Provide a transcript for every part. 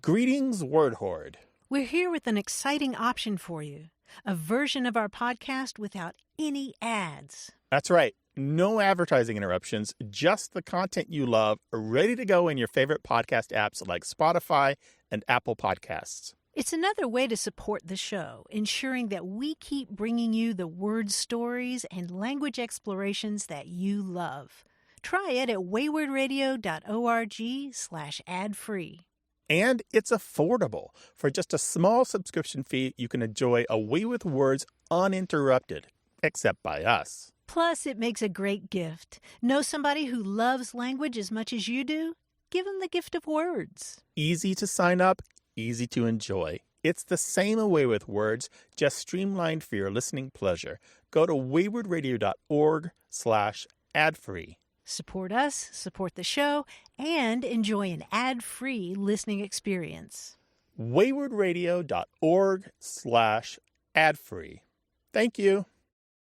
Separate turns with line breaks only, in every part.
Greetings, Word Horde.
We're here with an exciting option for you, a version of our podcast without any ads.
That's right. No advertising interruptions, just the content you love, ready to go in your favorite podcast apps like Spotify and Apple Podcasts.
It's another way to support the show, ensuring that we keep bringing you the word stories and language explorations that you love. Try it at waywardradio.org/ad-free.
And it's affordable. For just a small subscription fee, you can enjoy A Way with Words uninterrupted, except by us.
Plus, it makes a great gift. Know somebody who loves language as much as you do? Give them the gift of words.
Easy to sign up, easy to enjoy. It's the same A Way with Words, just streamlined for your listening pleasure. Go to waywardradio.org/ad-free.
Support us, support the show, and enjoy an ad-free listening experience.
waywardradio.org/ad-free. Thank you.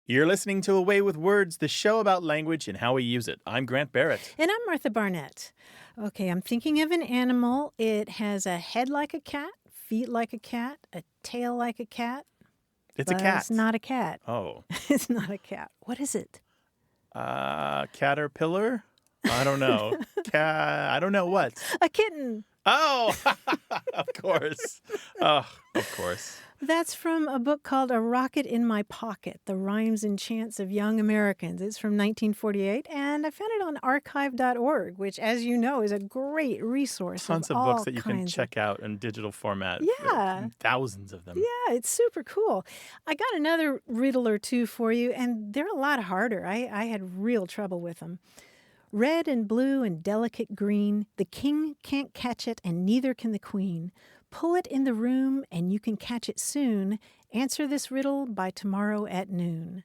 You're listening to A Way with Words, the show about language and how we use it. I'm Grant Barrett.
And I'm Martha Barnett. Okay, I'm thinking of an animal. It has a head like a cat, feet like a cat, a tail like a cat.
It's a cat.
It's not a cat.
Oh.
It's not a cat. What is it?
Caterpillar? I don't know. I don't know what.
A kitten.
Oh, of course. Oh, of course.
That's from a book called A Rocket in My Pocket, The Rhymes and Chants of Young Americans. It's from 1948, and I found it on archive.org, which, as you know, is a great resource.
Tons of books that you can check out in digital format.
Yeah.
Thousands of them.
Yeah, it's super cool. I got another riddle or two for you, and they're a lot harder. I had real trouble with them. Red and blue and delicate green, the king can't catch it, and neither can the queen. Pull it in the room, and you can catch it soon. Answer this riddle by tomorrow at noon.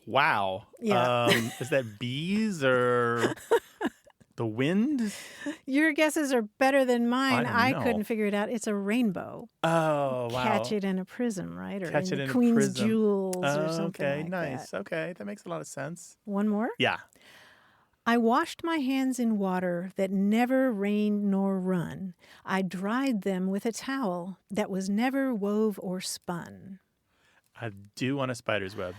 Wow.
Yeah.
Is that bees or the wind?
Your guesses are better than mine.
I don't know.
Couldn't figure it out. It's a rainbow.
Oh, wow.
Catch it in a prism, right? Or
Catch it in a
Queen's
prism.
Jewels or something
okay,
like
nice.
that.
Okay, that makes a lot of sense.
One more?
Yeah.
I washed my hands in water that never rained nor run. I dried them with a towel that was never wove or spun.
A dew on a spider's web.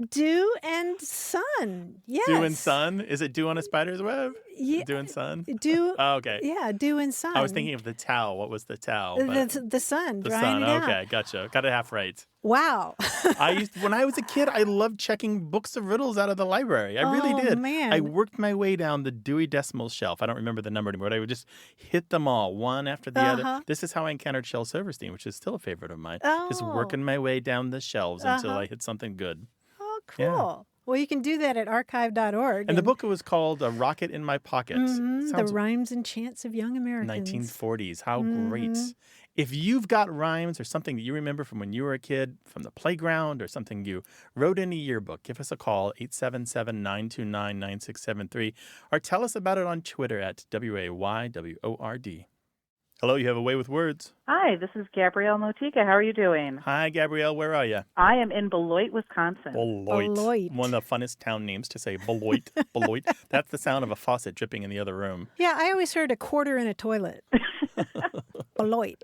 Dew and sun. Yes.
Dew and sun? Is it dew on a spider's web?
Yeah.
Dew and sun?
Dew.
Oh, okay.
Yeah, dew and sun.
I was thinking of the towel. What was the towel?
The sun.
The
drying
sun.
it out.
Okay, gotcha. Got it half right.
Wow.
When I was a kid, I loved checking books of riddles out of the library. I really did.
Man.
I worked my way down the Dewey Decimal Shelf. I don't remember the number anymore, but I would just hit them all, one after the other. This is how I encountered Shel Silverstein, which is still a favorite of mine. Just working my way down the shelves until I hit something good.
Oh, cool.
Yeah.
Well, you can do that at archive.org.
And the book was called A Rocket in My Pocket.
The Rhymes and Chants of Young Americans.
1940s. How great. If you've got rhymes or something that you remember from when you were a kid, from the playground, or something you wrote in a yearbook, give us a call, 877-929-9673, or tell us about it on Twitter at WAYWORD. Hello, you have A Way with Words.
Hi, this is Gabrielle Motika. How are you doing?
Hi, Gabrielle. Where are you?
I am in Beloit, Wisconsin.
Beloit. One of the funnest town names to say, Beloit. Beloit. That's the sound of a faucet dripping in the other room.
Yeah, I always heard a quarter in a toilet. Beloit.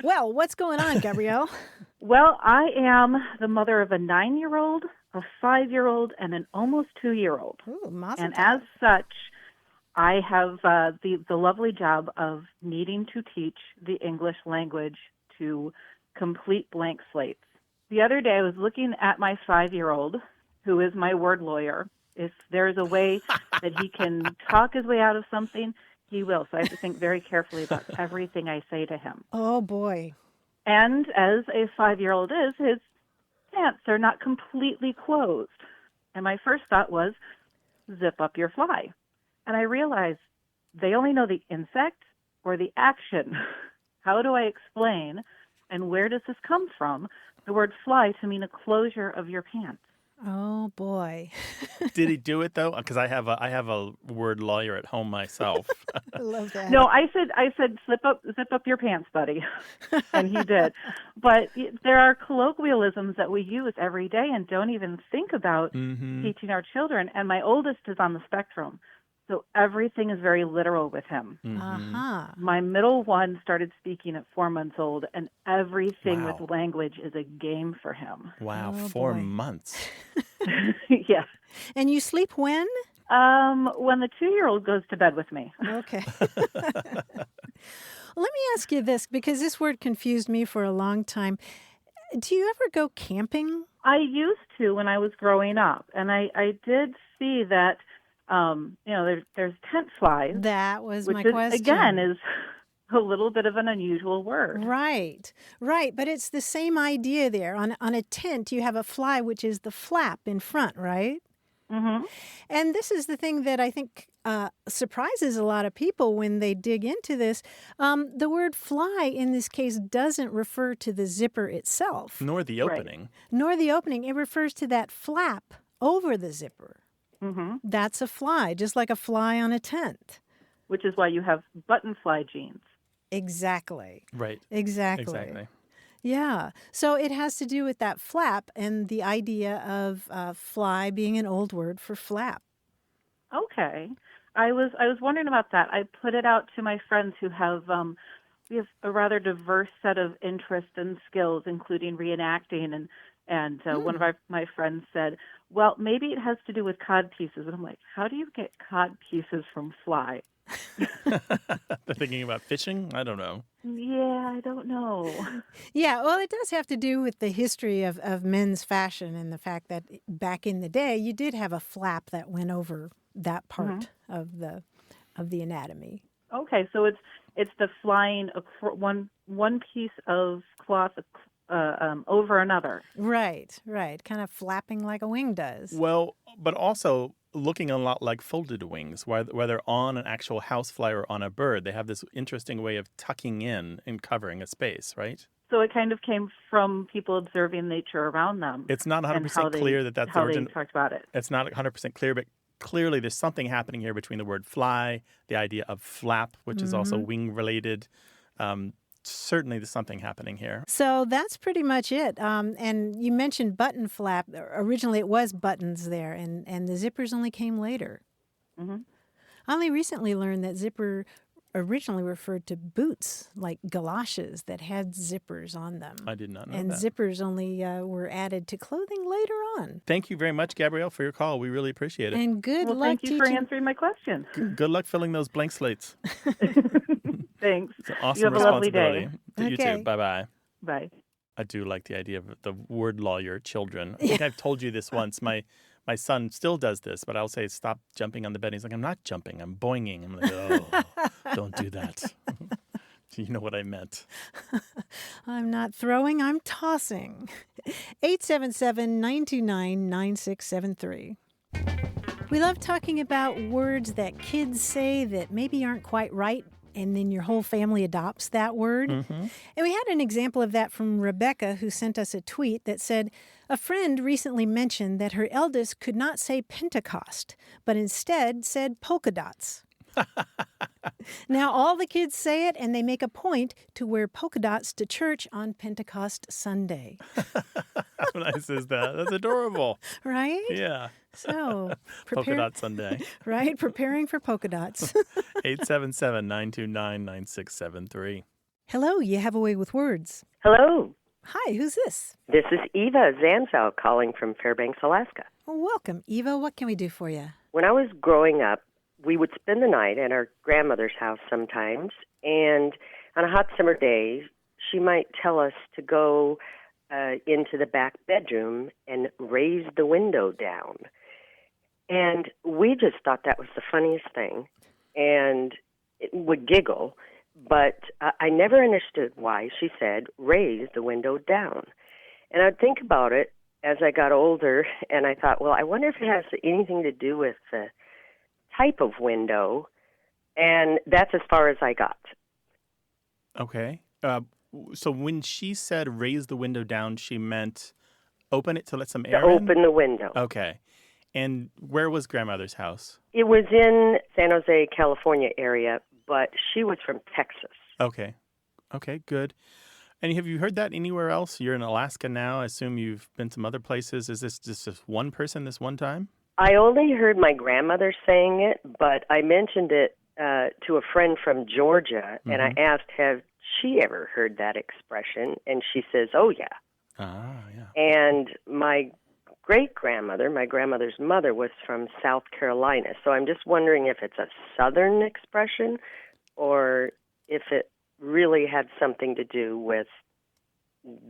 Well, what's going on, Gabrielle?
Well, I am the mother of a 9-year-old, a 5-year-old, and an almost 2-year-old.
Ooh, mazel
And
tov.
as such, I have the lovely job of needing to teach the English language to complete blank slates. The other day I was looking at my 5-year-old, who is my word lawyer. If there's a way that he can talk his way out of something, he will. So I have to think very carefully about everything I say to him.
Oh, boy.
And as a 5-year-old is, his pants are not completely closed. And my first thought was, zip up your fly. And I realized they only know the insect or the action. How do I explain, and where does this come from, the word fly to mean a closure of your pants?
Oh, boy.
Did he do it, though? Because I have a word lawyer at home myself.
I love that.
No, I said, zip up your pants, buddy. And he did. But there are colloquialisms that we use every day and don't even think about teaching our children. And my oldest is on the spectrum. So everything is very literal with him.
Uh-huh.
My middle one started speaking at 4 months old, and everything
Wow.
with language is a game for him.
Wow,
Oh,
4
boy.
months.
Yeah.
And you sleep when?
When the 2-year-old goes to bed with me.
Okay. Let me ask you this, because this word confused me for a long time. Do you ever go camping?
I used to when I was growing up, and I did see that, there's tent flies,
That was
which
my
is,
question.
again, is a little bit of an unusual word.
Right. But it's the same idea there. On a tent, you have a fly, which is the flap in front, right?
Mm-hmm.
And this is the thing that I think surprises a lot of people when they dig into this. The word fly in this case doesn't refer to the zipper itself.
Nor the opening.
Nor the opening. It refers to that flap over the zipper.
Mm-hmm.
That's a fly, just like a fly on a tent.
Which is why you have button fly jeans.
Exactly.
Right.
Exactly. Yeah. So it has to do with that flap and the idea of fly being an old word for flap.
Okay. I was wondering about that. I put it out to my friends who have we have a rather diverse set of interests and skills, including reenacting, and one of my friends said, well, maybe it has to do with cod pieces. And I'm like, how do you get cod pieces from fly?
They're thinking about fishing? I don't know.
Yeah, I don't know.
Yeah, well, it does have to do with the history of men's fashion and the fact that back in the day, you did have a flap that went over that part of the anatomy.
Okay, so it's the flying one piece of cloth over another.
Right, kind of flapping like a wing does.
Well, but also looking a lot like folded wings, whether on an actual housefly or on a bird. They have this interesting way of tucking in and covering a space, right?
So it kind of came from people observing nature around them.
It's not 100% clear that that's the origin.
How they talked about it.
It's not 100% clear, but clearly there's something happening here between the word fly, the idea of flap, which is also wing-related. Certainly there's something happening here.
So that's pretty much it. And you mentioned button flap. Originally it was buttons there, and the zippers only came later.
Mm-hmm.
I only recently learned that zipper originally referred to boots, like galoshes that had zippers on them.
I did not know
and
that.
And zippers only were added to clothing later on.
Thank you very much, Gabrielle, for your call. We really appreciate it.
And good luck
thank you
teaching.
for answering my questions.
Good luck filling those blank slates.
Thanks.
It's an awesome
You have a lovely
responsibility.
day.
You
Okay.
too. Bye-bye.
Bye.
I do like the idea of the word lawyer children. I think I've told you this once. My son still does this, but I'll say, stop jumping on the bed. He's like, I'm not jumping. I'm boinging. I'm like, oh, don't do that. You know what I meant.
I'm not throwing, I'm tossing. 877-929-9673. We love talking about words that kids say that maybe aren't quite right, and then your whole family adopts that word.
Mm-hmm.
And we had an example of that from Rebecca, who sent us a tweet that said, a friend recently mentioned that her eldest could not say Pentecost, but instead said polka dots. Now all the kids say it, and they make a point to wear polka dots to church on Pentecost Sunday.
How nice is that? That's adorable.
Right?
Yeah.
So,
Polka dot Sunday.
Right? Preparing for polka dots.
877-929-9673.
Hello, you have a way with words.
Hello.
Hi, who's this?
This is Eva Zanzow calling from Fairbanks, Alaska.
Well, welcome, Eva. What can we do for you?
When I was growing up, we would spend the night at our grandmother's house sometimes, and on a hot summer day, she might tell us to go into the back bedroom and raise the window down. And we just thought that was the funniest thing, and would giggle, but I never understood why she said, raise the window down. And I'd think about it as I got older, and I thought, well, I wonder if it has anything to do with the type of window, and that's as far as I got.
Okay. So when she said raise the window down, she meant open it to let some air
To
in?
open the window.
Okay. And where was grandmother's house?
It was in San Jose, California area, but she was from Texas.
Okay. Okay, good. And have you heard that anywhere else? You're in Alaska now. I assume you've been some other places. Is this just one person this one time?
I only heard my grandmother saying it, but I mentioned it to a friend from Georgia, and I asked, have she ever heard that expression? And she says, oh, yeah.
Ah, yeah.
And my great-grandmother, my grandmother's mother, was from South Carolina. So I'm just wondering if it's a Southern expression or if it really had something to do with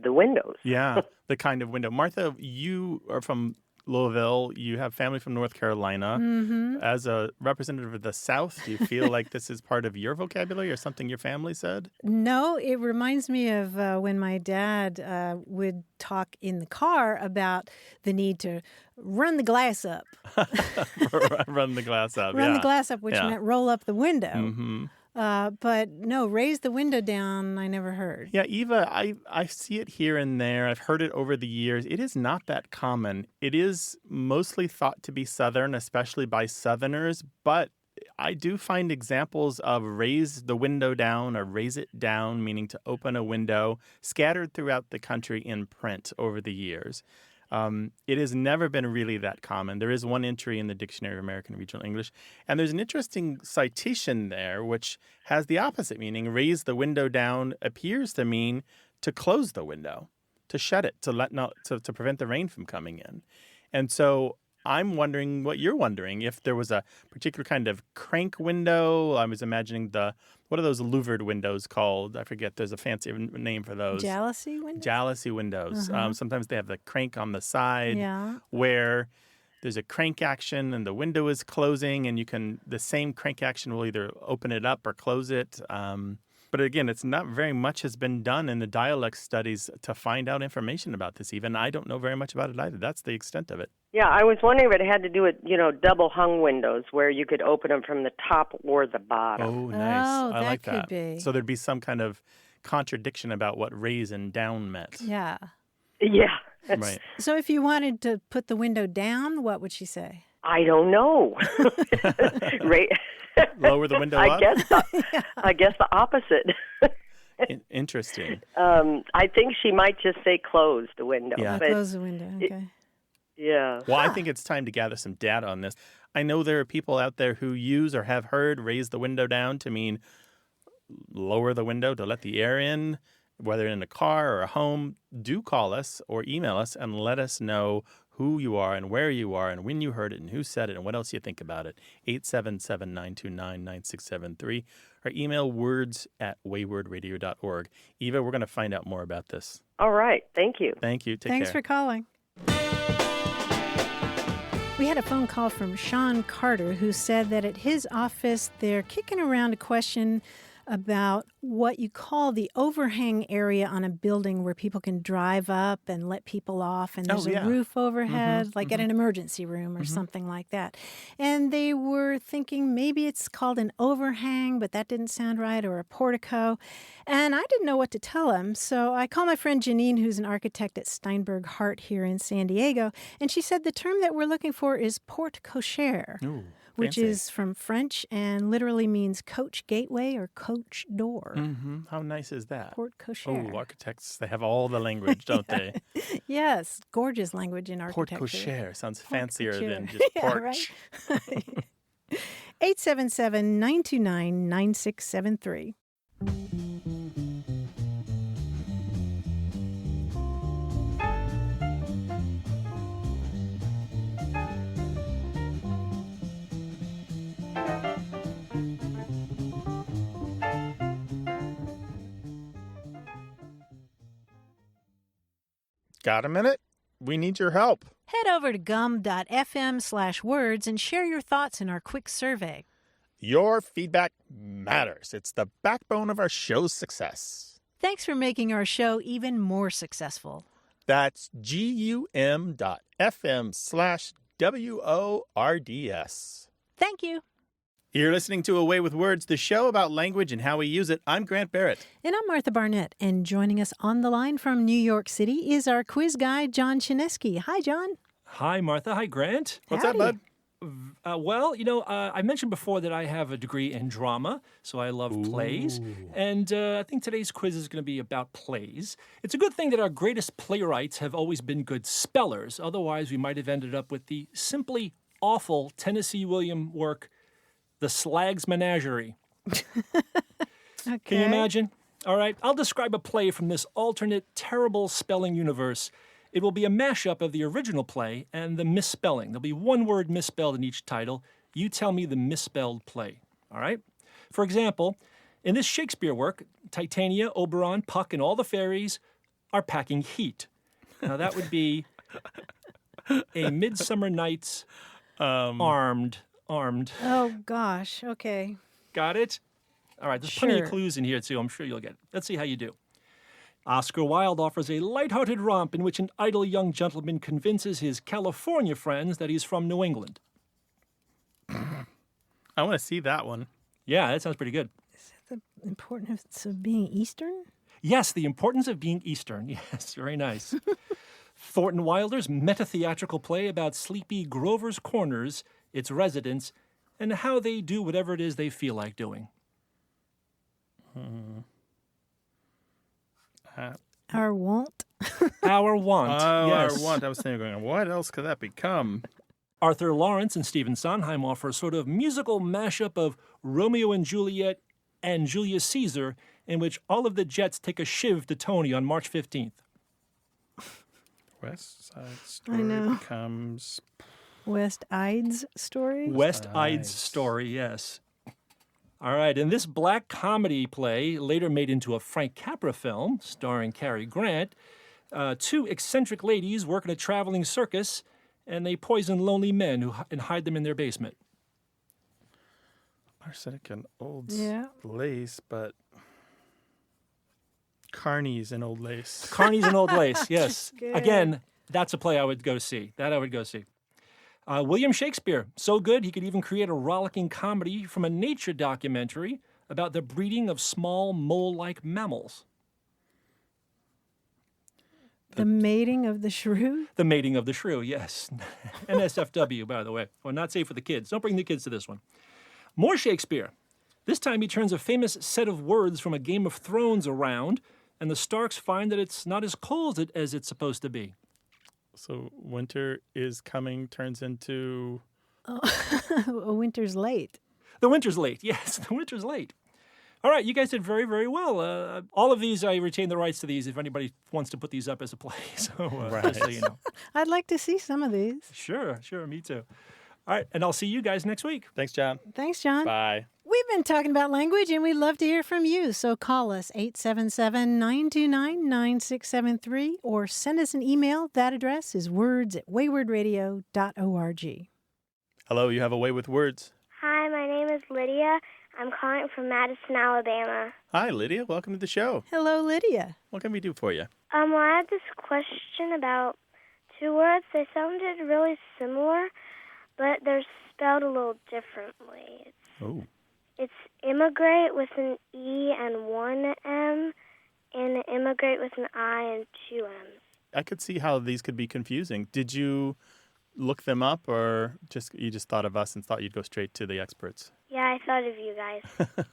the windows.
Yeah, the kind of window. Martha, you are from Louisville. You have family from North Carolina.
Mm-hmm.
As a representative of the South, do you feel like this is part of your vocabulary or something your family said?
No, it reminds me of when my dad would talk in the car about the need to run the glass up.
Run the glass up.
Run the glass up, which meant roll up the window.
Mm-hmm.
But no, raise the window down, I never heard.
Yeah, Eva, I see it here and there. I've heard it over the years. It is not that common. It is mostly thought to be Southern, especially by Southerners, but I do find examples of raise the window down or raise it down, meaning to open a window, scattered throughout the country in print over the years. It has never been really that common. There is one entry in the Dictionary of American Regional English, and there's an interesting citation there which has the opposite meaning. Raise the window down appears to mean to close the window, to shut it, to prevent the rain from coming in. And so I'm wondering what you're wondering. If there was a particular kind of crank window, I was imagining what are those louvered windows called? I forget. There's a fancy name for those.
Jalousie windows?
Jalousie windows. Sometimes they have the crank on the side where there's a crank action and the window is closing, and the same crank action will either open it up or close it. But again, it's not very much has been done in the dialect studies to find out information about this. Even I don't know very much about it either. That's the extent of it.
Yeah, I was wondering if it had to do with, double hung windows where you could open them from the top or the bottom.
Oh, nice. I like that.
Could be.
So there'd be some kind of contradiction about what raise and down meant.
Yeah.
Yeah.
Right.
So if you wanted to put the window down, what would she say?
I don't know.
Lower the window up?
I guess the opposite.
Interesting.
I think she might just say close the window.
Yeah, close the window. Okay.
Yeah.
Well, I think it's time to gather some data on this. I know there are people out there who use or have heard raise the window down to mean lower the window to let the air in, whether in a car or a home. Do call us or email us and let us know who you are and where you are and when you heard it and who said it and what else you think about it. 877-929-9673 or email words@waywardradio.org. Eva, we're going to find out more about this.
All right. Thank you.
Thank you.
Thanks for calling. We had a phone call from Sean Carter, who said that at his office they're kicking around a question about what you call the overhang area on a building where people can drive up and let people off, and there's a roof overhead, like at an emergency room or something like that. And they were thinking maybe it's called an overhang, but that didn't sound right, or a portico. And I didn't know what to tell him, so I called my friend Janine, who's an architect at Steinberg Hart here in San Diego, and she said the term that we're looking for is porte cochere.
Ooh.
Which is from French and literally means coach gateway or coach door.
Mm-hmm. How nice is that?
Porte cochere.
Oh, architects, they have all the language, don't they?
Yes, gorgeous language in architecture.
Porte cochere sounds fancier than just
porch. Right? 877-929-9673.
Got a minute? We need your help.
Head over to gum.fm/words and share your thoughts in our quick survey.
Your feedback matters. It's the backbone of our show's success.
Thanks for making our show even more successful.
That's gum.fm/WORDS.
Thank you.
You're listening to A Way with Words, the show about language and how we use it. I'm Grant Barrett.
And I'm Martha Barnett. And joining us on the line from New York City is our quiz guy, John Chinesky. Hi, John.
Hi, Martha. Hi, Grant.
What's up, bud?
I mentioned before that I have a degree in drama, so I love plays. And I think today's quiz is going to be about plays. It's a good thing that our greatest playwrights have always been good spellers. Otherwise, we might have ended up with the simply awful Tennessee Williams work, The Slag's Menagerie.
Okay.
Can you imagine? All right, I'll describe a play from this alternate, terrible spelling universe. It will be a mashup of the original play and the misspelling. There'll be one word misspelled in each title. You tell me the misspelled play, all right? For example, in this Shakespeare work, Titania, Oberon, Puck, and all the fairies are packing heat. Now, that would be A Midsummer Night's Armed.
Oh, gosh. Okay.
Got it? All right, there's plenty of
Sure.
clues in here, too. I'm sure you'll get it. Let's see how you do. Oscar Wilde offers a lighthearted romp in which an idle young gentleman convinces his California friends that he's from New England.
I want to see that one.
Yeah, that sounds pretty good.
The importance of being Eastern?
Yes, the importance of being Eastern. Yes, very nice. Thornton Wilder's meta-theatrical play about sleepy Grover's Corners, its residents, and how they do whatever it is they feel like doing.
Our wont?
Our Want.
Oh,
Yes.
I want. I was thinking, what else could that become?
Arthur Lawrence and Stephen Sondheim offer a sort of musical mashup of Romeo and Juliet and Julius Caesar, in which all of the Jets take a shiv to Tony on March 15th.
West Side Story
know.
becomes...
West Ides story?
West Ides
Nice.
Story, yes. All right, in this black comedy play, later made into a Frank Capra film starring Cary Grant, two eccentric ladies work in a traveling circus, and they poison lonely men and hide them in their basement.
Arsenic and old
Yeah.
lace, but... Carnies and old lace.
Carnies and Old Lace, yes.
Good.
Again, that's a play I would go see. That I would go see. William Shakespeare, so good he could even create a rollicking comedy from a nature documentary about the breeding of small mole-like mammals.
The mating of the shrew?
The Mating of the Shrew, yes. NSFW, by the way. Well, not safe for the kids. Don't bring the kids to this one. More Shakespeare. This time he turns a famous set of words from a Game of Thrones around, and the Starks find that it's not as cold as it's supposed to be.
So winter is coming turns into...
A winter's late.
The winter's late. Yes, the winter's late. All right, you guys did very, very well. All of these, I retain the rights to these if anybody wants to put these up as a play. So, just so you know.
I'd like to see some of these.
Sure, me too. All right, and I'll see you guys next week.
Thanks, John.
Thanks, John.
Bye.
We've been talking about language, and we'd love to hear from you. So call us 877-929-9673 or send us an email. That address is words@waywardradio.org.
Hello, you have a way with words.
Hi, my name is Lydia. I'm calling from Madison, Alabama.
Hi, Lydia. Welcome to the show.
Hello, Lydia.
What can we do for you?
Well, I had this question about two words. They sounded really similar, but they're spelled a little differently.
Oh.
It's immigrate with an E and one M, and immigrate with an I and two M's.
I could see how these could be confusing. Did you look them up, or you just thought of us and thought you'd go straight to the experts?
Yeah, I thought of you guys.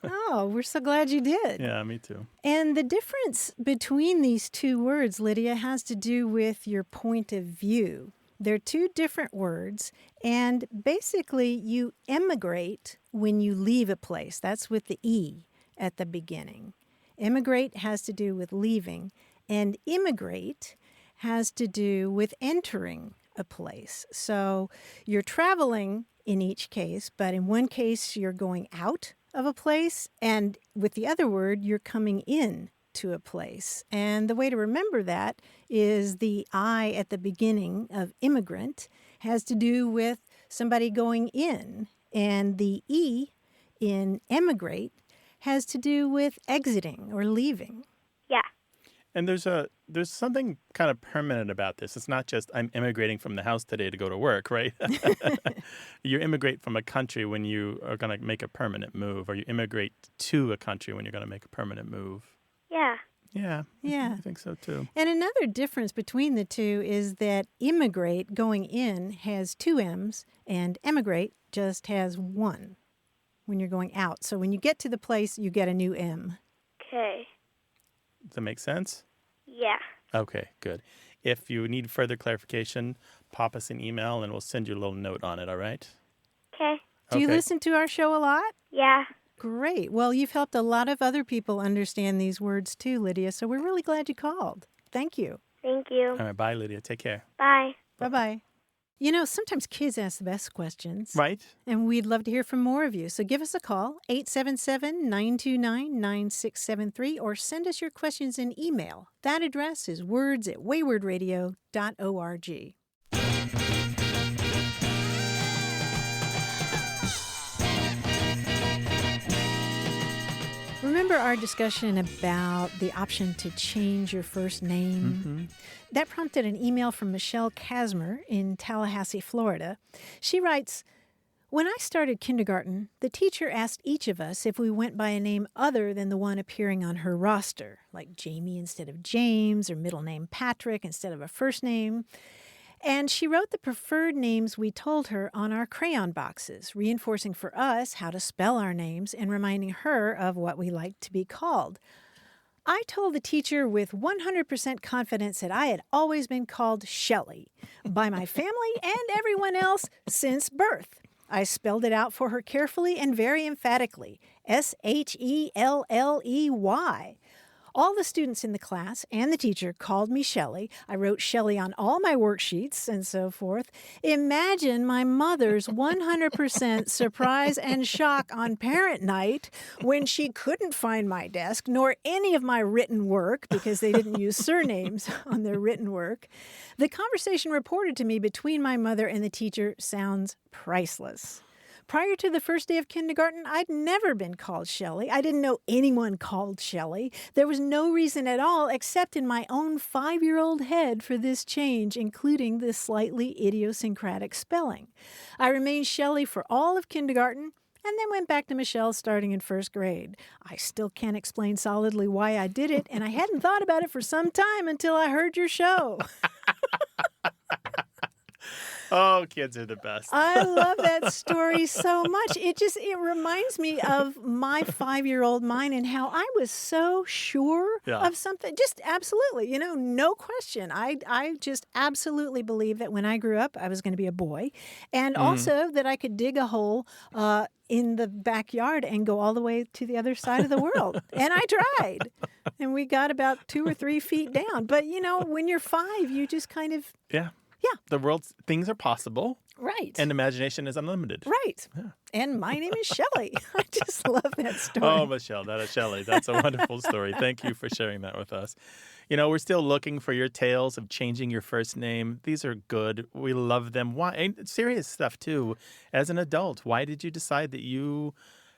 Oh, we're so glad you did.
Yeah, me too.
And the difference between these two words, Lydia, has to do with your point of view. They're two different words, and basically you emigrate when you leave a place. That's with the E at the beginning. Emigrate has to do with leaving, and immigrate has to do with entering a place. So you're traveling in each case, but in one case you're going out of a place, and with the other word, you're coming in to a place. And the way to remember that is the I at the beginning of immigrant has to do with somebody going in, and the E in emigrate has to do with exiting or leaving.
Yeah.
And there's something kind of permanent about this. It's not just I'm immigrating from the house today to go to work, right? You immigrate from a country when you are going to make a permanent move, or you immigrate to a country when you're going to make a permanent move.
Yeah.
Yeah.
Yeah.
I think so too.
And another difference between the two is that immigrate, going in, has two M's, and emigrate just has one when you're going out. So when you get to the place, you get a new M.
Okay.
Does that make sense?
Yeah.
Okay, good. If you need further clarification, pop us an email, and we'll send you a little note on it, all right?
Okay.
Do you listen to our show a lot?
Yeah.
Great. Well, you've helped a lot of other people understand these words too, Lydia, so we're really glad you called. Thank you.
Thank you.
All right, bye, Lydia. Take care.
Bye.
Bye-bye. You know, sometimes kids ask the best questions.
Right.
And we'd love to hear from more of you. So give us a call, 877-929-9673, or send us your questions in email. That address is words@waywardradio.org. Remember our discussion about the option to change your first name? Mm-hmm. That prompted an email from Michelle Casmer in Tallahassee, Florida. She writes, "When I started kindergarten, the teacher asked each of us if we went by a name other than the one appearing on her roster, like Jamie instead of James or middle name Patrick instead of a first name. And she wrote the preferred names we told her on our crayon boxes, reinforcing for us how to spell our names and reminding her of what we liked to be called. I told the teacher with 100% confidence that I had always been called Shelley by my family and everyone else since birth. I spelled it out for her carefully and very emphatically, Shelley. All the students in the class and the teacher called me Shelley. I wrote Shelley on all my worksheets and so forth. Imagine my mother's 100% surprise and shock on parent night when she couldn't find my desk nor any of my written work because they didn't use surnames on their written work. The conversation reported to me between my mother and the teacher sounds priceless. Prior to the first day of kindergarten, I'd never been called Shelley. I didn't know anyone called Shelley. There was no reason at all except in my own 5-year-old head for this change, including this slightly idiosyncratic spelling. I remained Shelley for all of kindergarten and then went back to Michelle starting in first grade. I still can't explain solidly why I did it, and I hadn't thought about it for some time until I heard your show."
Oh, kids are the best.
I love that story so much. It reminds me of my 5-year-old mind and how I was so sure of something. Just absolutely, no question. I just absolutely believed that when I grew up, I was going to be a boy. And also that I could dig a hole in the backyard and go all the way to the other side of the world. And I tried. And we got about 2 or 3 feet down. But, when you're 5, you just kind of...
Yeah. The world's things are possible.
Right.
And imagination is unlimited.
Right. Yeah. And my name is Shelley. I just love that story.
Oh, Michelle, that is Shelley. That's a wonderful story. Thank you for sharing that with us. We're still looking for your tales of changing your first name. These are good. We love them. Why? And serious stuff, too. As an adult, why did you decide that you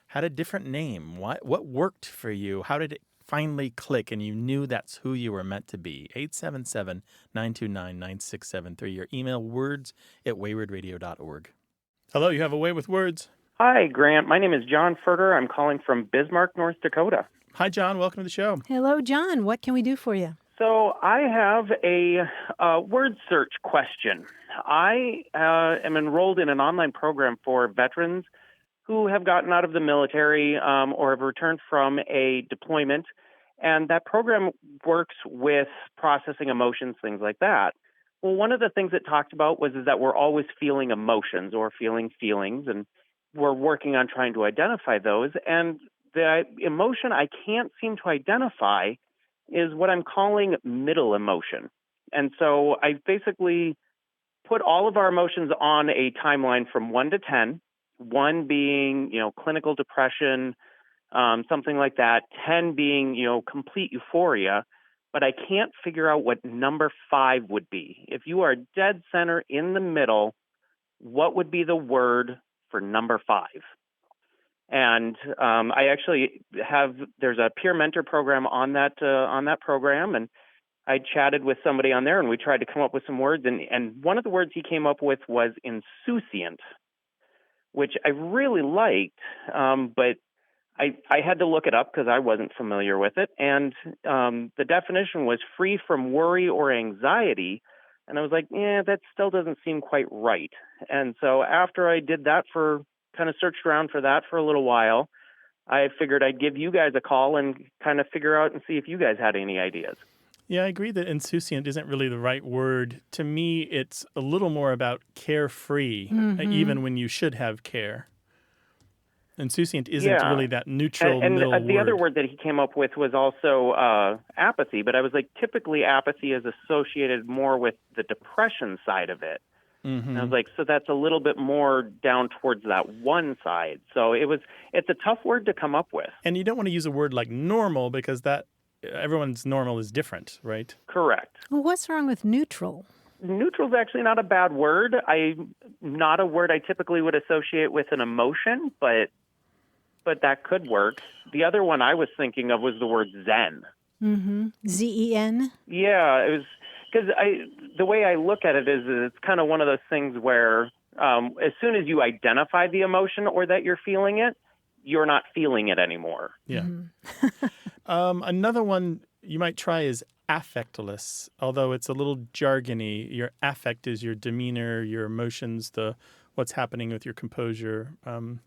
had a different name? What worked for you? How did it finally click and you knew that's who you were meant to be? 877-929-9673. Your email, words@waywardradio.org. Hello, you have a way with words.
Hi, Grant. My name is John Furter. I'm calling from Bismarck, North Dakota.
Hi, John. Welcome to the show.
Hello, John. What can we do for you?
So I have a word search question. I am enrolled in an online program for veterans who have gotten out of the military or have returned from a deployment. And that program works with processing emotions, things like that. Well, one of the things it talked about was that we're always feeling emotions or feeling feelings, and we're working on trying to identify those. And the emotion I can't seem to identify is what I'm calling middle emotion. And so I basically put all of our emotions on a timeline from 1 to 10. 1 being, clinical depression, something like that. 10 being, complete euphoria. But I can't figure out what number 5 would be. If you are dead center in the middle, what would be the word for number 5? And I actually there's a peer mentor program on that program, and I chatted with somebody on there, and we tried to come up with some words, and one of the words he came up with was insouciant, which I really liked, but I had to look it up because I wasn't familiar with it. And the definition was free from worry or anxiety. And I was like, that still doesn't seem quite right. And so after I did that kind of searched around for that for a little while, I figured I'd give you guys a call and kind of figure out and see if you guys had any ideas.
Yeah, I agree that insouciant isn't really the right word. To me, it's a little more about carefree, even when you should have care. Insouciant isn't really that neutral middle word.
And the other word that he came up with was also apathy, but I was like, typically apathy is associated more with the depression side of it. And I was like, so that's a little bit more down towards that one side. So it's a tough word to come up with.
And you don't want to use a word like normal because everyone's normal is different, right?
Correct.
Well, what's wrong with neutral?
Neutral is actually not a bad word. Not a word I typically would associate with an emotion, but that could work. The other one I was thinking of was the word zen.
Z-E-N?
Yeah, it was because the way I look at it is it's kind of one of those things where as soon as you identify the emotion or that you're feeling it, you're not feeling it anymore.
Yeah. Another one you might try is affectless, although it's a little jargony. Your affect is your demeanor, your emotions, what's happening with your composure. And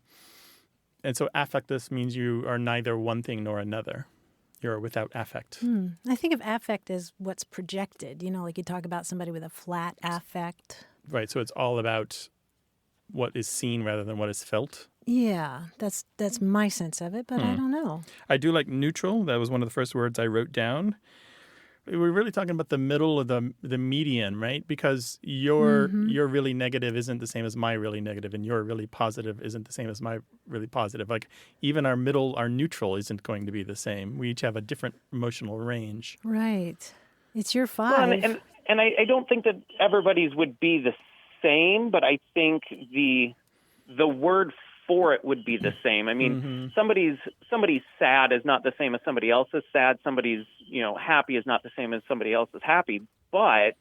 so affectless means you are neither one thing nor another. You're without affect.
I think of affect as what's projected. Like you talk about somebody with a flat affect.
Right, so it's all about what is seen rather than what is felt.
Yeah, that's my sense of it, but I don't know.
I do like neutral. That was one of the first words I wrote down. We're really talking about the middle of the median, right? Because your really negative isn't the same as my really negative, and your really positive isn't the same as my really positive. Like even our neutral isn't going to be the same. We each have a different emotional range.
Right. It's your 5.
Well, and I don't think that everybody's would be the same, but I think the word for it would be the same. I mean, somebody's sad is not the same as somebody else's sad. Somebody's, happy is not the same as somebody else's happy. But,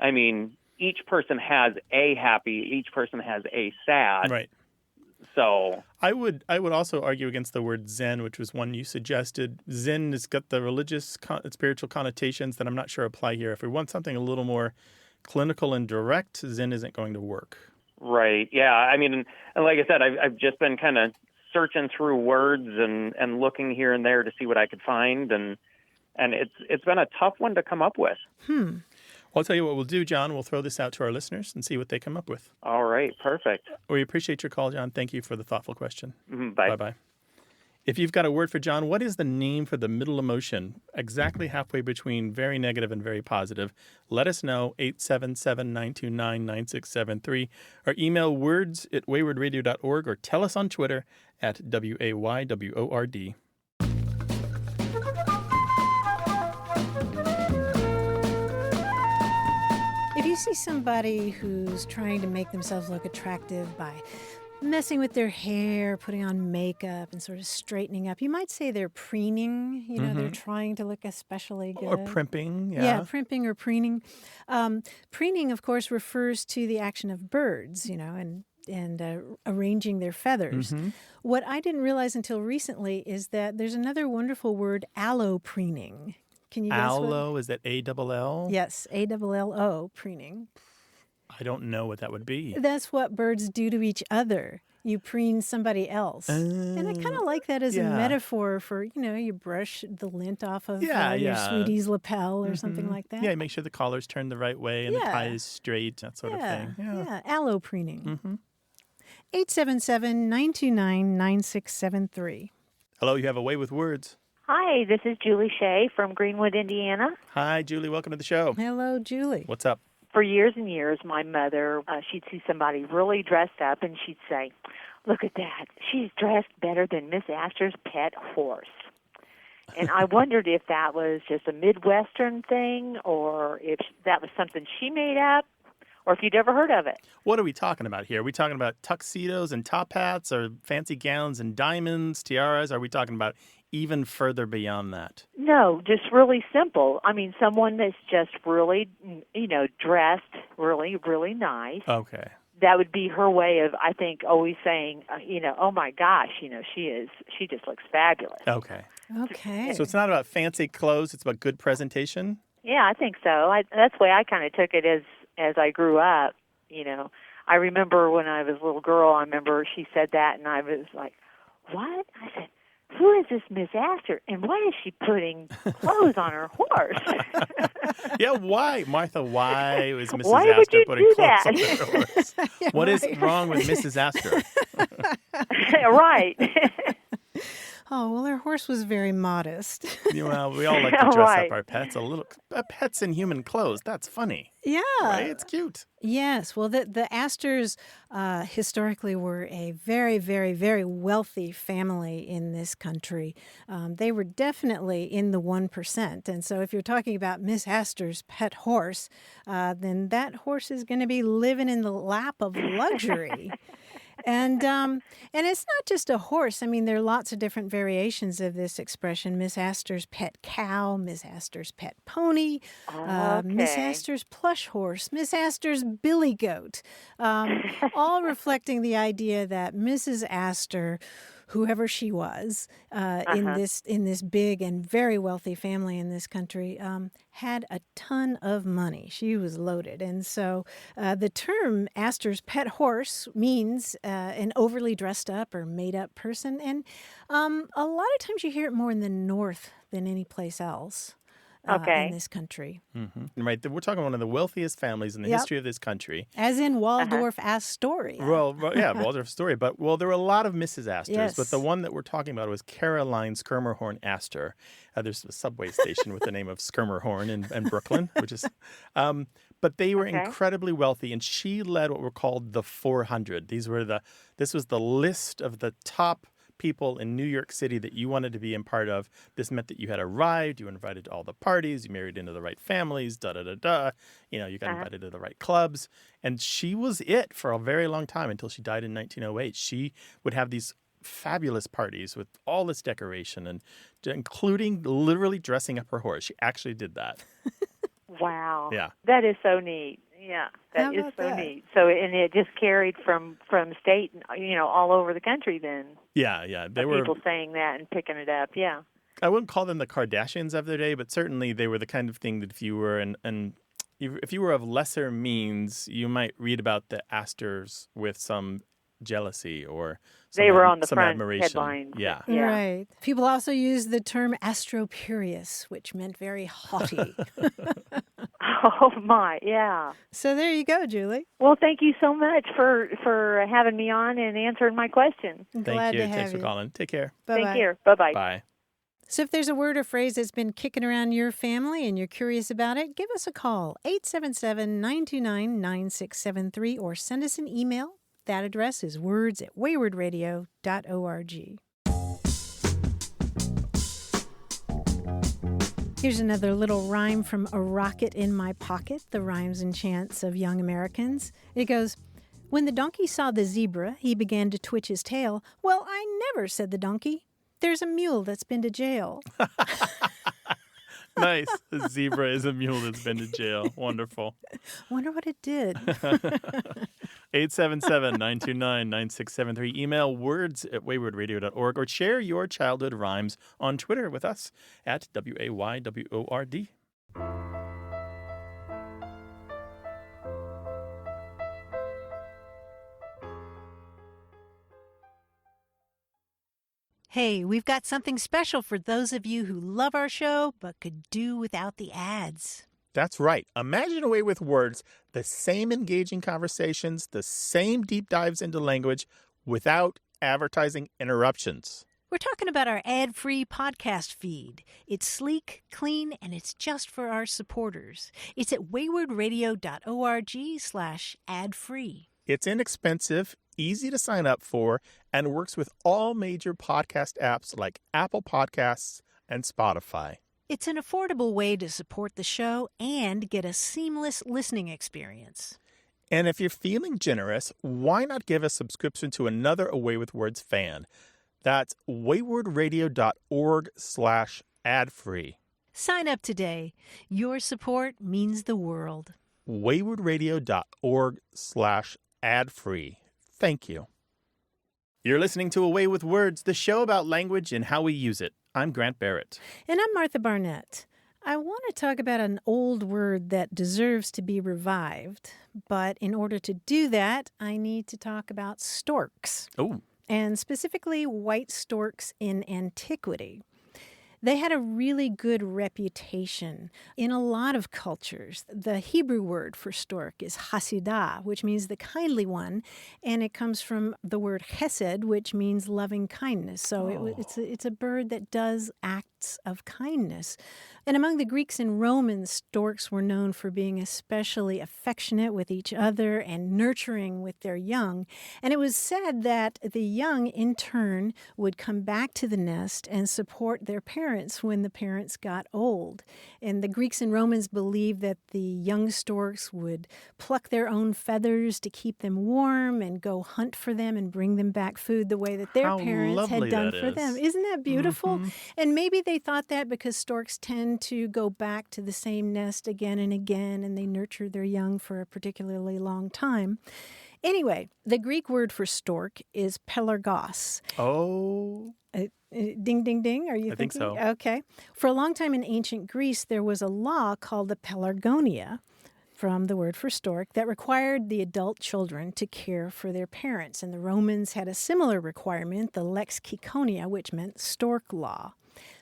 I mean, each person has a happy, each person has a sad.
Right.
So
I would also argue against the word Zen, which was one you suggested. Zen has got the religious, spiritual connotations that I'm not sure apply here. If we want something a little more clinical and direct, Zen isn't going to work.
Right. Yeah. I mean, and like I said, I've just been kind of searching through words and looking here and there to see what I could find, and it's been a tough one to come up with.
Well, I'll tell you what we'll do, John. We'll throw this out to our listeners and see what they come up with.
All right. Perfect.
We appreciate your call, John. Thank you for the thoughtful question.
Bye.
Bye-bye. If you've got a word for John, what is the name for the middle emotion, exactly halfway between very negative and very positive? Let us know, 877-929-9673, or email words@waywardradio.org, or tell us on Twitter @WAYWORD.
If you see somebody who's trying to make themselves look attractive by messing with their hair, putting on makeup, and sort of straightening up, you might say they're preening. They're trying to look especially good.
Or primping,
Yeah, primping or preening. Preening, of course, refers to the action of birds, and arranging their feathers. What I didn't realize until recently is that there's another wonderful word, allopreening. Can you guess
Allo, is that A-double-L?
Yes, A-double-L-O, preening.
I don't know what that would be.
That's what birds do to each other. You preen somebody else. And I kind of like that as a metaphor for, you brush the lint off of your sweetie's lapel or something like that.
Yeah, make sure the collar's turned the right way and the tie is straight, that sort of thing.
Yeah, allopreening. 877-929-9673.
Hello, you have a way with words.
Hi, this is Julie Shea from Greenwood, Indiana.
Hi, Julie. Welcome to the show.
Hello, Julie.
What's up?
For years and years, my mother, she'd see somebody really dressed up, and she'd say, "Look at that. She's dressed better than Miss Astor's pet horse." And I wondered if that was just a Midwestern thing, or if that was something she made up, or if you'd ever heard of it.
What are we talking about here? Are we talking about tuxedos and top hats, or fancy gowns and diamonds, tiaras? Are we talking about even further beyond that?
No, just really simple. I mean, someone that's just really, dressed really, really nice.
Okay.
That would be her way of, I think, always saying, oh my gosh, she just looks fabulous.
Okay.
Okay.
So it's not about fancy clothes, it's about good presentation?
Yeah, I think so. That's the way I kind of took it as I grew up. I remember when I was a little girl, she said that, and I was like, what? I said, who is this Miss Astor, and why is she putting clothes on her horse?
Yeah, why? Martha, why was Mrs.
Why would
Astor
you
putting
do
clothes
that?
on her horse?
Yeah,
What is
right.
wrong with Mrs. Astor?
Right.
Oh, well, her horse was very modest.
Well, we all like to dress
Right.
up our pets a little. Pets in human clothes. That's funny,
Yeah.
right? It's cute.
Yes. Well, the Astors historically were a very, very, very wealthy family in this country. They were definitely in the 1%. And so if you're talking about Miss Astor's pet horse, then that horse is going to be living in the lap of luxury. And it's not just a horse. I mean, there are lots of different variations of this expression. Miss Astor's pet cow, Miss Astor's pet pony, Miss
Okay.
Astor's plush horse, Miss Astor's billy goat, all reflecting the idea that Mrs. Astor, whoever she was, in this big and very wealthy family in this country, had a ton of money. She was loaded. And so the term Astor's pet horse means an overly dressed up or made up person. And a lot of times you hear it more in the North than any place else. In this country.
Mm-hmm. Right. We're talking one of the wealthiest families in the history of this country.
As in Waldorf Astoria.
Well, yeah, Waldorf Astoria. But, there were a lot of Mrs. Astors.
Yes.
But the one that we're talking about was Caroline Skirmerhorn Astor. There's a subway station with the name of Skirmerhorn in Brooklyn, which is... but they were incredibly wealthy, and she led what were called the 400. This was the list of the top people in New York City that you wanted to be a part of. This meant that you had arrived, you were invited to all the parties, you married into the right families, da-da-da-da. You got invited to the right clubs. And she was it for a very long time until she died in 1908. She would have these fabulous parties with all this decoration, and including literally dressing up her horse. She actually did that.
Wow.
Yeah.
That is so neat. Yeah,
How
that is
about
so
that?
neat. So, and it just carried from state, all over the country then.
Yeah. They were
People saying that and picking it up, yeah.
I wouldn't call them the Kardashians of their day, but certainly they were the kind of thing that if you were if you were of lesser means, you might read about the Astors with some jealousy or
They were on the
some
front
admiration.
headlines.
Yeah.
Right. People also use the term astropurious, which meant very haughty.
Oh, my, yeah.
So there you go, Julie.
Well, thank you so much for having me on and answering my question.
I'm
Thank
glad
you.
to have
Thanks
you.
for calling. Take care.
Bye-bye.
Take care. Bye-bye.
Bye.
So if there's a word or phrase that's been kicking around your family and you're curious about it, give us a call, 877-929-9673, or send us an email. That address is words@waywardradio.org. Here's another little rhyme from A Rocket in My Pocket, the rhymes and chants of young Americans. It goes, when the donkey saw the zebra, he began to twitch his tail. Well, I never, said the donkey. There's a mule that's been to jail.
Nice. The zebra is a mule that's been to jail. Wonderful.
Wonder what it did.
877-929-9673. Email words@waywardradio.org or share your childhood rhymes on Twitter with us at WAYWORD.
Hey, we've got something special for those of you who love our show but could do without the ads.
That's right. Imagine a way with words, the same engaging conversations, the same deep dives into language without advertising interruptions.
We're talking about our ad-free podcast feed. It's sleek, clean, and it's just for our supporters. It's at waywardradio.org/ad-free.
It's inexpensive, easy to sign up for, and works with all major podcast apps like Apple Podcasts and Spotify.
It's an affordable way to support the show and get a seamless listening experience.
And if you're feeling generous, why not give a subscription to another Away with Words fan? That's waywardradio.org/ad-free.
Sign up today. Your support means the world.
waywardradio.org/ad-free. Thank you. You're listening to Away with Words, the show about language and how we use it. I'm Grant Barrett.
And I'm Martha Barnett. I want to talk about an old word that deserves to be revived. But in order to do that, I need to talk about storks.
Oh.
and specifically white storks in antiquity. They had a really good reputation in a lot of cultures. The Hebrew word for stork is hasidah, which means the kindly one, and it comes from the word chesed, which means loving kindness. So it's a bird that does acts of kindness. And among the Greeks and Romans, storks were known for being especially affectionate with each other and nurturing with their young. And it was said that the young, in turn, would come back to the nest and support their parents when the parents got old. And the Greeks and Romans believed that the young storks would pluck their own feathers to keep them warm and go hunt for them and bring them back food the way that their parents had done for them. Isn't that beautiful? Mm-hmm. And maybe they thought that because storks tend to go back to the same nest again and again, and they nurture their young for a particularly long time. Anyway, the Greek word for stork is pelargos.
Oh.
Ding, ding, ding. Are you thinking?
I think so.
Okay. For a long time in ancient Greece, there was a law called the pelargonia, from the word for stork, that required the adult children to care for their parents. And the Romans had a similar requirement, the lex ciconia, which meant stork law.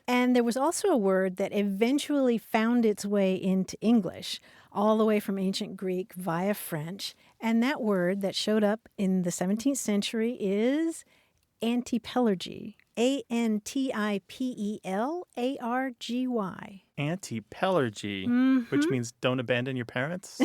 And there was also a word that eventually found its way into English, all the way from ancient Greek via French. And that word that showed up in the 17th century is antipelargy. Antipellargy.
Antipelargy, which means don't abandon your parents?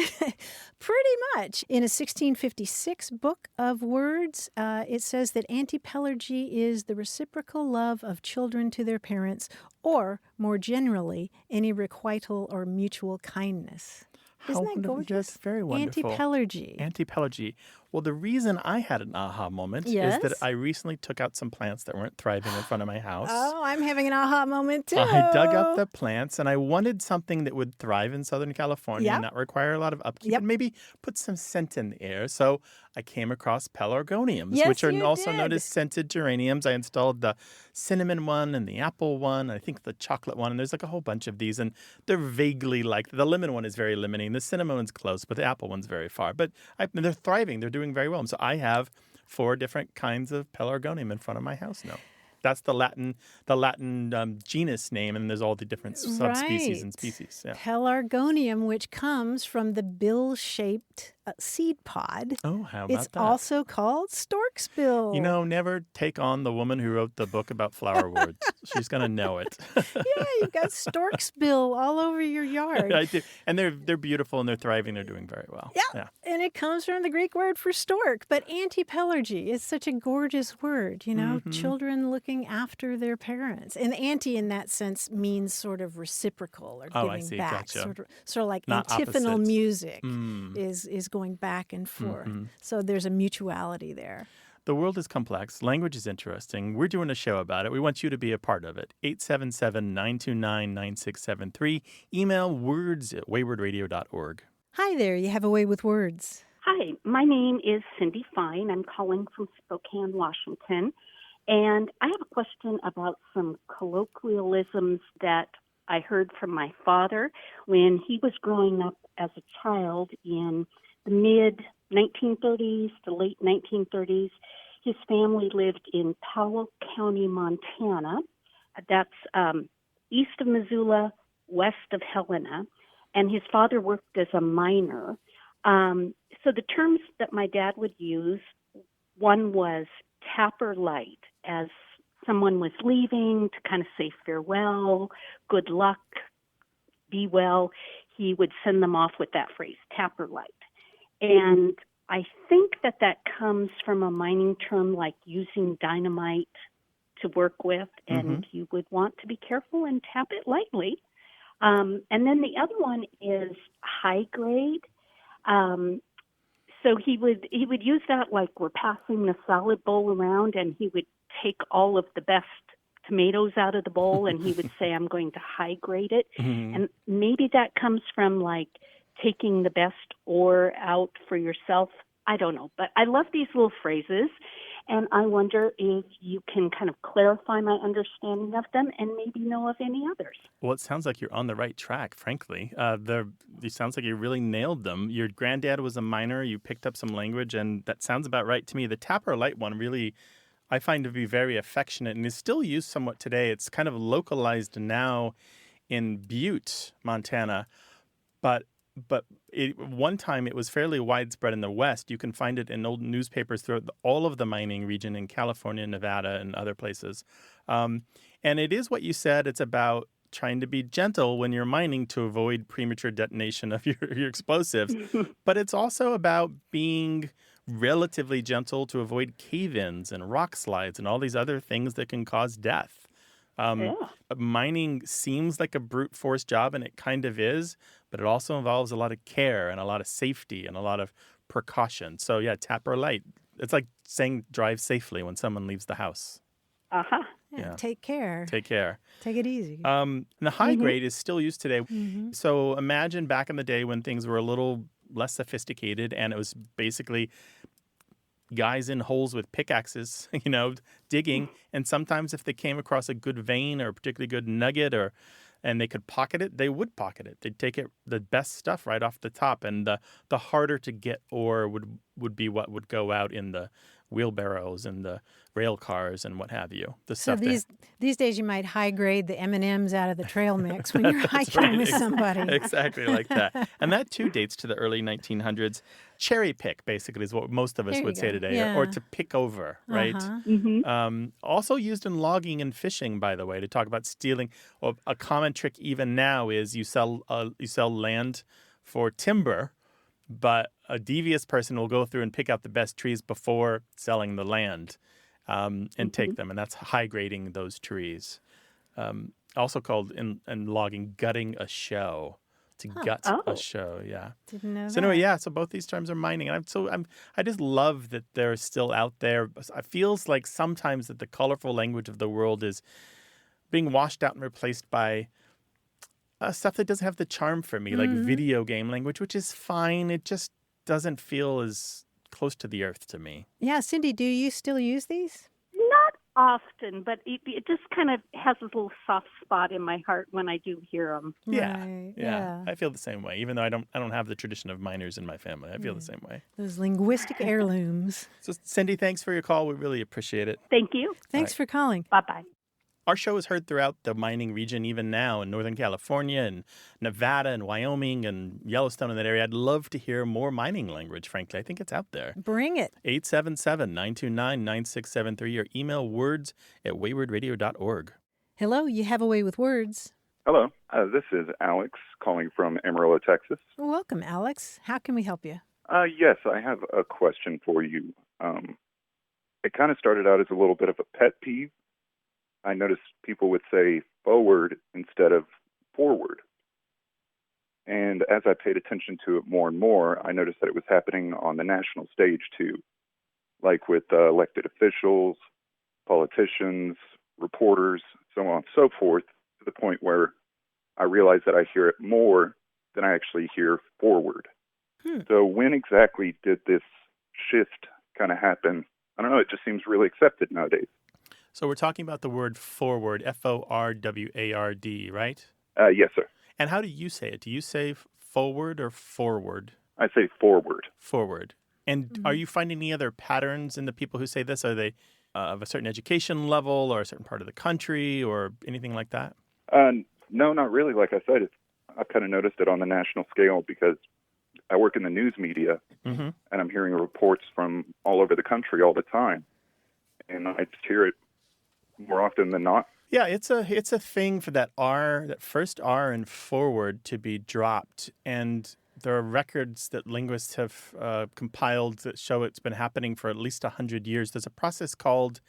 Pretty much. In a 1656 book of words, it says that antipelargy is the reciprocal love of children to their parents, or, more generally, any requital or mutual kindness. Isn't that gorgeous?
That's very wonderful.
Antipelargy.
Well, the reason I had an aha moment is that I recently took out some plants that weren't thriving in front of my house.
Oh, I'm having an aha moment too.
I dug up the plants, and I wanted something that would thrive in Southern California and not require a lot of upkeep and maybe put some scent in the air. So I came across pelargoniums, which are also known as scented geraniums. I installed the cinnamon one and the apple one, I think the chocolate one, and there's like a whole bunch of these, and they're vaguely like, the lemon one is very limiting, the cinnamon one's close, but the apple one's very far. But they're thriving, they're doing very well. So I have 4 different kinds of pelargonium in front of my house now. That's the Latin genus name, and there's all the different subspecies and species. Yeah.
Pelargonium, which comes from the bill-shaped seed pod.
Oh, how about
it's
that? It's
also called stork's bill.
You know, never take on the woman who wrote the book about flower words. She's going to know it.
Yeah, you've got stork's bill all over your yard.
I do. And they're beautiful, and they're thriving. They're doing very well.
Yeah. And it comes from the Greek word for stork. But antipelargy is such a gorgeous word, you know, children looking after their parents. And anti in that sense means sort of reciprocal or giving back.
Gotcha.
Sort of like
not
antiphonal
opposite.
Music is going back and forth. So there's a mutuality there.
The world is complex. Language is interesting. We're doing a show about it. We want you to be a part of it. 877-929-9673. Email words@waywardradio.org.
Hi there. You have a way with words.
Hi, my name is Cindy Fine. I'm calling from Spokane, Washington. And I have a question about some colloquialisms that I heard from my father when he was growing up as a child in the mid-1930s to late 1930s. His family lived in Powell County, Montana. That's east of Missoula, west of Helena. And his father worked as a miner. So the terms that my dad would use, one was tapper light, as someone was leaving to kind of say farewell, good luck, be well. He would send them off with that phrase, tapper light. And I think that comes from a mining term like using dynamite to work with, and you would want to be careful and tap it lightly. And then the other one is high grade. So he would use that like we're passing the salad bowl around, and he would take all of the best tomatoes out of the bowl, and he would say, I'm going to high grade it. And maybe that comes from like taking the best ore out for yourself. I don't know. But I love these little phrases, and I wonder if you can kind of clarify my understanding of them and maybe know of any others.
Well, it sounds like you're on the right track, frankly. It sounds like you really nailed them. Your granddad was a miner. You picked up some language, and that sounds about right to me. The tapper light one really, I find to be very affectionate and is still used somewhat today. It's kind of localized now in Butte, Montana, but one time it was fairly widespread in the West. You can find it in old newspapers throughout all of the mining region in California, Nevada, and other places. And it is what you said. It's about trying to be gentle when you're mining to avoid premature detonation of your explosives. But it's also about being relatively gentle to avoid cave-ins and rock slides and all these other things that can cause death. Mining seems like a brute force job, and it kind of is, but it also involves a lot of care and a lot of safety and a lot of precaution. So yeah, tap or light. It's like saying drive safely when someone leaves the house.
Uh-huh.
Yeah. Take care.
Take care.
Take it easy.
And the high grade is still used today.
Mm-hmm.
So imagine back in the day when things were a little less sophisticated and it was basically guys in holes with pickaxes, digging. And sometimes if they came across a good vein or a particularly good nugget and they could pocket it, they would pocket it. They'd take the best stuff right off the top. And the harder to get ore would be what would go out in the wheelbarrows and the rail cars and what have you.
So these days you might high grade the M&Ms out of the trail mix when you're hiking with somebody.
Exactly like that. And that too dates to the early 1900s. Cherry pick basically is what most of us would say today, or to pick over, right? Also used in logging and fishing, by the way, to talk about stealing. Well, a common trick even now is you sell land for timber, but a devious person will go through and pick out the best trees before selling the land and take them. And that's high grading those trees. Also called in logging, gutting a show. To gut a show, yeah.
Didn't know that.
So anyway, so both these terms are mining. And I just love that they're still out there. It feels like sometimes that the colorful language of the world is being washed out and replaced by stuff that doesn't have the charm for me, like video game language, which is fine. It just doesn't feel as close to the earth to me.
Yeah, Cindy, do you still use these?
Not often, but it just kind of has this little soft spot in my heart when I do hear them.
Yeah. I feel the same way, even though I don't have the tradition of miners in my family. I feel the same way.
Those linguistic heirlooms.
So, Cindy, thanks for your call. We really appreciate it.
Thank you.
Thanks for calling.
Bye-bye.
Our show is heard throughout the mining region, even now in Northern California and Nevada and Wyoming and Yellowstone in that area. I'd love to hear more mining language, frankly. I think it's out there.
Bring it.
877-929-9673 or email words@waywardradio.org.
Hello, you have a way with words.
Hello, this is Alex calling from Amarillo, Texas.
Welcome, Alex. How can we help you?
Yes, I have a question for you. It kind of started out as a little bit of a pet peeve. I noticed people would say forward instead of forward. And as I paid attention to it more and more, I noticed that it was happening on the national stage too, like with elected officials, politicians, reporters, so on and so forth, to the point where I realized that I hear it more than I actually hear forward. So when exactly did this shift kind of happen? I don't know, it just seems really accepted nowadays.
So we're talking about the word forward, F-O-R-W-A-R-D, right?
Yes, sir.
And how do you say it? Do you say forward or forward?
I say forward.
Forward. And are you finding any other patterns in the people who say this? Are they of a certain education level or a certain part of the country or anything like that?
No, not really. Like I said, I've kind of noticed it on the national scale because I work in the news media and I'm hearing reports from all over the country all the time. And I just hear it more often than not.
Yeah, it's a thing for that first R in forward to be dropped. And there are records that linguists have compiled that show it's been happening for at least 100 years. There's a process called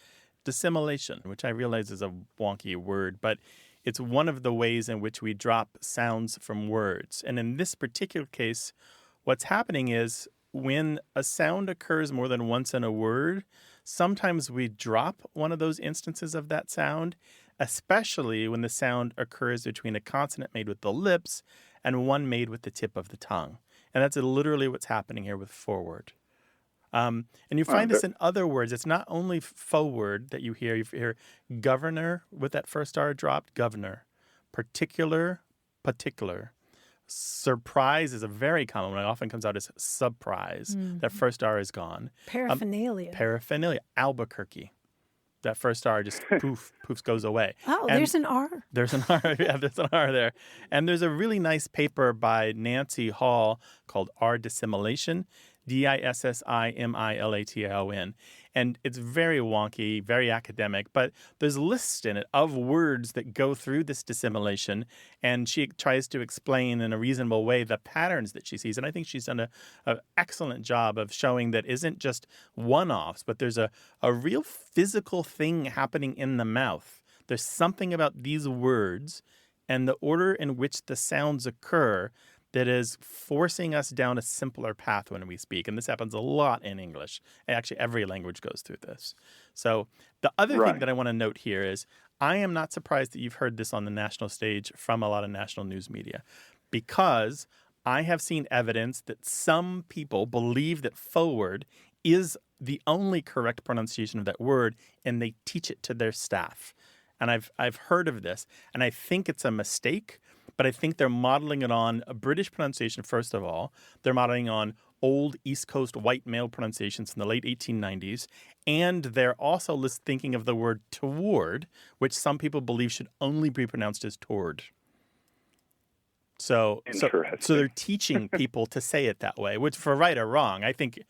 dissimilation, which I realize is a wonky word, but it's one of the ways in which we drop sounds from words. And in this particular case, what's happening is when a sound occurs more than once in a word, sometimes we drop one of those instances of that sound, especially when the sound occurs between a consonant made with the lips and one made with the tip of the tongue. And that's literally what's happening here with forward. And you find this in other words. It's not only forward that you hear. You hear governor with that first R dropped, governor. Particular, particular. Surprise is a very common one. It often comes out as surprise. That first R is gone.
Paraphernalia.
Paraphernalia. Albuquerque. That first R just poofs goes away.
Oh,
and
there's an R.
There's an R. Yeah, there's an R there. And there's a really nice paper by Nancy Hall called R Dissimilation, Dissimilation. And it's very wonky, very academic, but there's lists in it of words that go through this dissimilation, and she tries to explain in a reasonable way the patterns that she sees. And I think she's done an excellent job of showing that isn't just one-offs, but there's a real physical thing happening in the mouth. There's something about these words and the order in which the sounds occur that is forcing us down a simpler path when we speak. And this happens a lot in English. Actually, every language goes through this. So the other thing that I want to note here is I am not surprised that you've heard this on the national stage from a lot of national news media, because I have seen evidence that some people believe that forward is the only correct pronunciation of that word, and they teach it to their staff. And I've heard of this, and I think it's a mistake. But I think they're modeling it on a British pronunciation, first of all. They're modeling on old East Coast white male pronunciations from the late 1890s. And they're also thinking of the word toward, which some people believe should only be pronounced as toward. So they're teaching people to say it that way, which for right or wrong, I think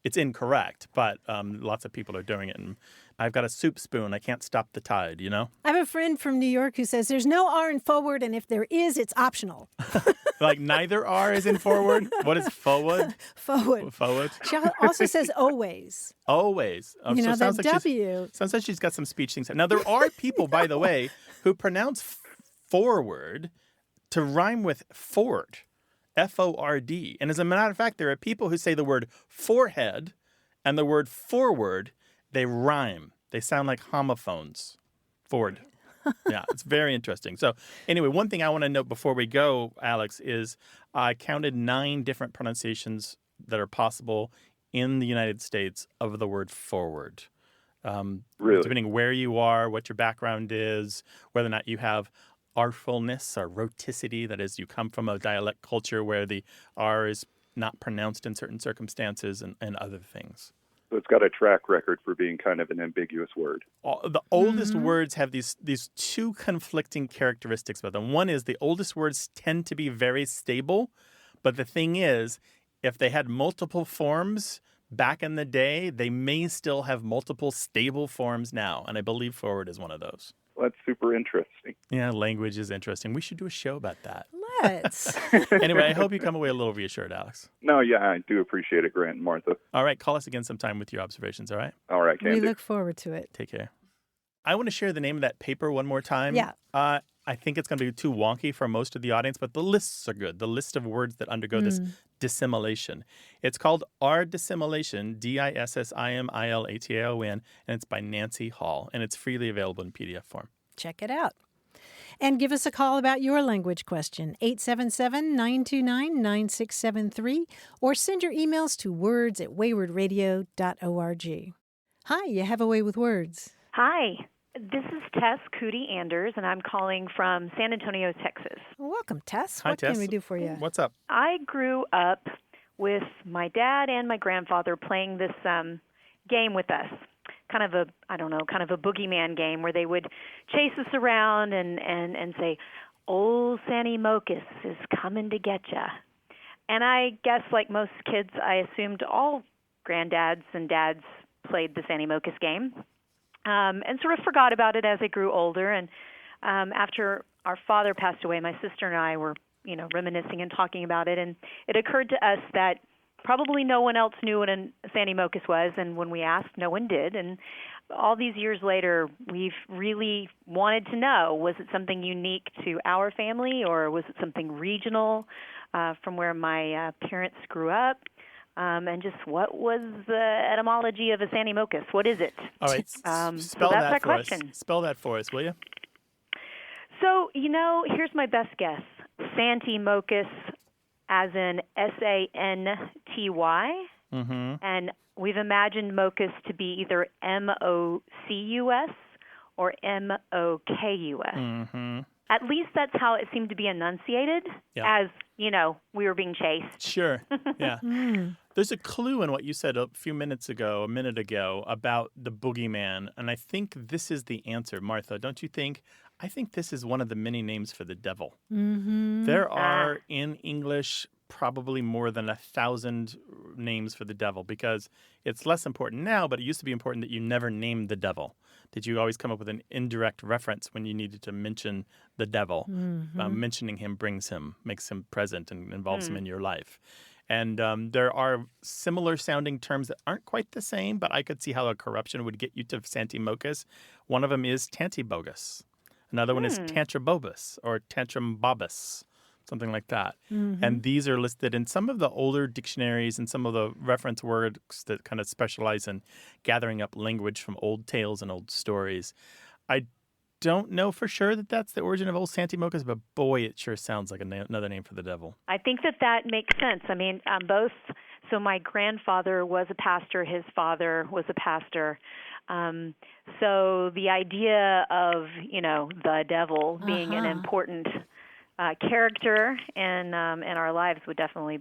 it's incorrect. But lots of people are doing it. And I've got a soup spoon. I can't stop the tide, you know?
I have a friend from New York who says there's no R in forward, and if there is, it's optional.
Like neither R is in forward? What is forward?
Forward. She also says always.
Always.
You know,
sounds
that
like
W.
Sounds like she's got some speech things. Now, there are people, by the way, who pronounce forward to rhyme with Ford, F-O-R-D. And as a matter of fact, there are people who say the word forehead and the word forward, they rhyme. They sound like homophones. Ford. Yeah, it's very interesting. So anyway, one thing I want to note before we go, Alex, is I counted 9 different pronunciations that are possible in the United States of the word forward.
Really?
Depending where you are, what your background is, whether or not you have artfulness or rhoticity, that is, you come from a dialect culture where the R is not pronounced in certain circumstances, and other things.
So it's got a track record for being kind of an ambiguous word.
The oldest words have these 2 conflicting characteristics about them. One is the oldest words tend to be very stable, but the thing is, if they had multiple forms back in the day, they may still have multiple stable forms now, and I believe forward is one of those.
Well, that's super interesting.
Yeah, language is interesting. We should do a show about that.
Let's.
Anyway, I hope you come away a little reassured, Alex.
No, yeah, I do appreciate it, Grant and Martha.
All right, call us again sometime with your observations, all right?
All right,
We look forward to it.
Take care. I want to share the name of that paper one more time.
Yeah.
I think it's going to be too wonky for most of the audience, but the lists are good. The list of words that undergo this dissimilation. It's called R Dissimilation, Dissimilation, and it's by Nancy Hall, and it's freely available in PDF form.
Check it out. And give us a call about your language question, 877-929-9673, or send your emails to words@waywardradio.org. Hi, you have a way with words.
Hi, this is Tess Cootie Anders, and I'm calling from San Antonio, Texas.
Welcome, Tess.
Hi,
what
Tess.
can we do for you?
What's up?
I grew up with my dad and my grandfather playing this game with us. Kind of a boogeyman game where they would chase us around and say, "Old Sandy Mocus is coming to get ya." And I guess, like most kids, I assumed all granddads and dads played the Sandy Mocus game, and sort of forgot about it as I grew older. And after our father passed away, my sister and I were, reminiscing and talking about it, and it occurred to us that probably no one else knew what a Sandy Mocus was, and when we asked, no one did. And all these years later, we've really wanted to know, was it something unique to our family, or was it something regional from where my parents grew up? And just what was the etymology of a Sandy Mocus? What is it?
All right, spell
that's
that
our
for
question.
us. Spell that for us, will you?
So, here's my best guess. Santy Mocus, as in S-A-N-T-Y, and we've imagined Mocus to be either M-O-C-U-S or M-O-K-U-S. At least that's how it seemed to be enunciated as, we were being chased.
Sure. Yeah. There's a clue in what you said a minute ago, about the boogeyman. And I think this is the answer. Martha, don't you think? I think this is one of the many names for the devil.
Mm-hmm.
There are in English probably more than 1,000 names for the devil because it's less important now, but it used to be important that you never named the devil. Did you always come up with an indirect reference when you needed to mention the devil?
Mm-hmm.
Mentioning him makes him present and involves him in your life. And there are similar sounding terms that aren't quite the same, but I could see how a corruption would get you to Santimocus. One of them is tantibogus. Another one is tantrabobus or tantrambobus, something like that.
Mm-hmm.
And these are listed in some of the older dictionaries and some of the reference words that kind of specialize in gathering up language from old tales and old stories. I don't know for sure that that's the origin of Old Santimocus, but boy, it sure sounds like another name for the devil.
I think that makes sense. I mean, so my grandfather was a pastor, his father was a pastor. So the idea of, the devil being an important character in our lives would definitely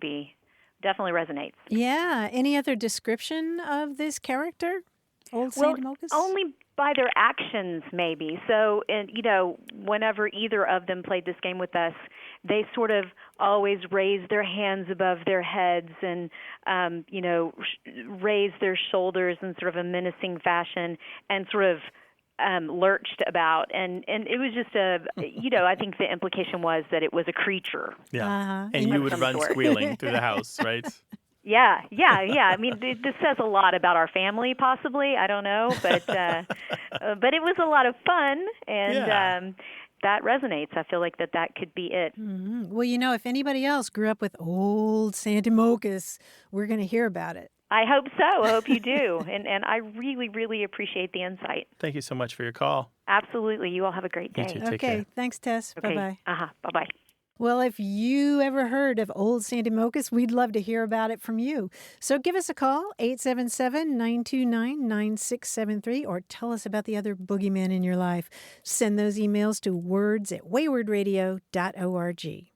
resonates.
Yeah. Any other description of this character, Old Santimocus?
Only by their actions, maybe. So, whenever either of them played this game with us, they sort of always raised their hands above their heads and, raised their shoulders in sort of a menacing fashion and sort of lurched about. And it was just I think the implication was that it was a creature.
Yeah.
Uh-huh.
And you would run squealing through the house, right?
Yeah. I mean, this says a lot about our family, possibly. I don't know, but it was a lot of fun, and that resonates. I feel like that could be it.
Mm-hmm. Well, if anybody else grew up with Old Santimocus, we're going to hear about it.
I hope so. I hope you do, and I really, really appreciate the insight.
Thank you so much for your call.
Absolutely. You all have a great day.
You too. Take care.
Thanks, Tess.
Okay.
Bye-bye.
Bye-bye.
Well, if you ever heard of Old Santimocus, we'd love to hear about it from you. So give us a call, 877-929-9673, or tell us about the other boogeyman in your life. Send those emails to words@waywardradio.org.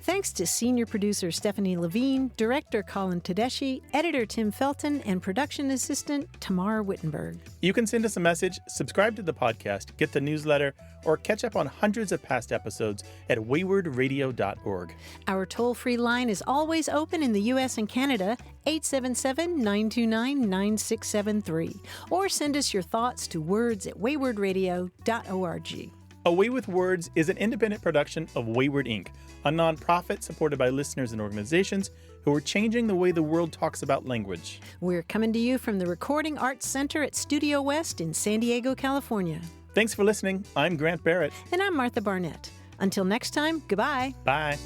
Thanks to senior producer Stephanie Levine, director Colin Tedeschi, editor Tim Felton, and production assistant Tamar Wittenberg.
You can send us a message, subscribe to the podcast, get the newsletter, or catch up on hundreds of past episodes at waywardradio.org.
Our toll-free line is always open in the U.S. and Canada, 877-929-9673. Or send us your thoughts to words@waywardradio.org.
A Way with Words is an independent production of Wayward Inc., a nonprofit supported by listeners and organizations who are changing the way the world talks about language.
We're coming to you from the Recording Arts Center at Studio West in San Diego, California.
Thanks for listening. I'm Grant Barrett.
And I'm Martha Barnett. Until next time, goodbye.
Bye.